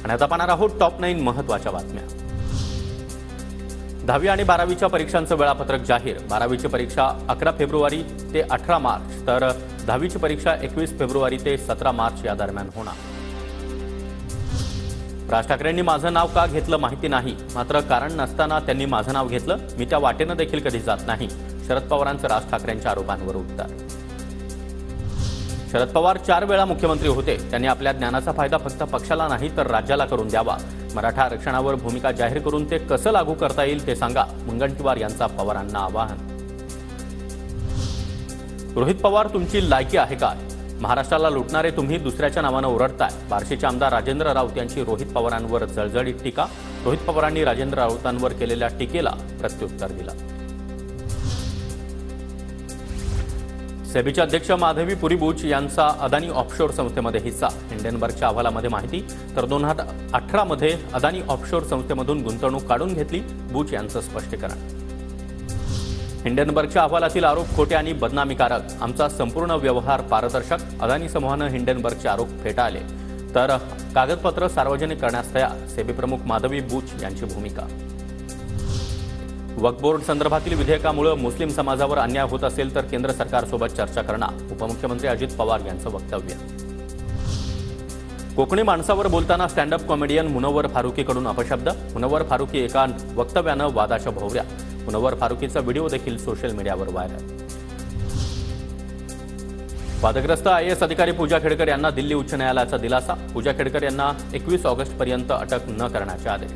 आणि आता पाहणार आहोत टॉप 9 महत्त्वाच्या बातम्या। 10वी आणि 12वीच्या परीक्षांचं वेळापत्रक जाहीर। 12वीची परीक्षा 11 फेब्रुवारी ते 18 मार्च तर 10वीची परीक्षा 21 फेब्रुवारी ते 17 मार्च या दरम्यान होणार। राज ठाकरेंनी माझं नाव का घेतलं माहिती नाही, मात्र कारण नसताना त्यांनी माझं नाव घेतलं। मी त्या वाटेनं देखील कधी जात नाही। शरद पवारांचं राज ठाकरेंच्या आरोपांवर उत्तर। शरद पवार 4 वेळा मुख्यमंत्री होते। त्यांनी आपल्या ज्ञानाचा फायदा फक्त पक्षाला नाही तर राज्याला करून द्यावा। मराठा आरक्षणावर भूमिका जाहीर करून ते कसं लागू करता येईल ते सांगा, मुनगंटीवार यांचा पवारांना आवाहन। रोहित पवार तुमची लायकी आहे का? महाराष्ट्राला लुटणारे तुम्ही दुसऱ्याच्या नावानं ओरडताय। बार्शीचे आमदार राजेंद्र राऊत यांची रोहित पवारांवर जळजळीत टीका। रोहित पवारांनी राजेंद्र राऊतांवर केलेल्या टीकेला प्रत्युत्तर दिलं। सेबीचे अध्यक्ष माधवी पुरी बुच यांचा अदानी ऑफशोर संस्थेमध्ये हिस्सा। हिंडनबर्गच्या अहवालामध्ये माहिती तर 2018 मध्ये अदानी ऑफशोर संस्थेमधून गुंतवणूक काढून घेतली। बुच यांचं स्पष्टीकरण। हिंडनबर्गच्या अहवालातील आरोप खोटे आणि बदनामीकारक। आमचा संपूर्ण व्यवहार पारदर्शक। अदानी समूहानं हिंडनबर्गचे आरोप फेटाळले तर कागदपत्र सार्वजनिक करण्यास तयार। सेबी प्रमुख माधवी बुच यांची भूमिका। वक्फ बोर्ड संदर्भातील विधेयकामुळे मुस्लिम समाजावर अन्याय होत असेल तर केंद्र सरकारसोबत चर्चा करणार। उपमुख्यमंत्री अजित पवार यांचं वक्तव्य। कोकणी माणसावर बोलताना स्टँडअप कॉमेडियन मुनव्वर फारुकीकडून अपशब्द। मुनव्वर फारुकी एका वक्तव्यानं वादाच्या भोवऱ्या। मुनव्वर फारुकीचा व्हिडिओ देखील सोशल मीडियावर व्हायरल। वादग्रस्त IAS अधिकारी पूजा खेडकर यांना दिल्ली उच्च न्यायालयाचा दिलासा। पूजा खेडकर यांना 21 ऑगस्टपर्यंत अटक न करण्याचे आदेश।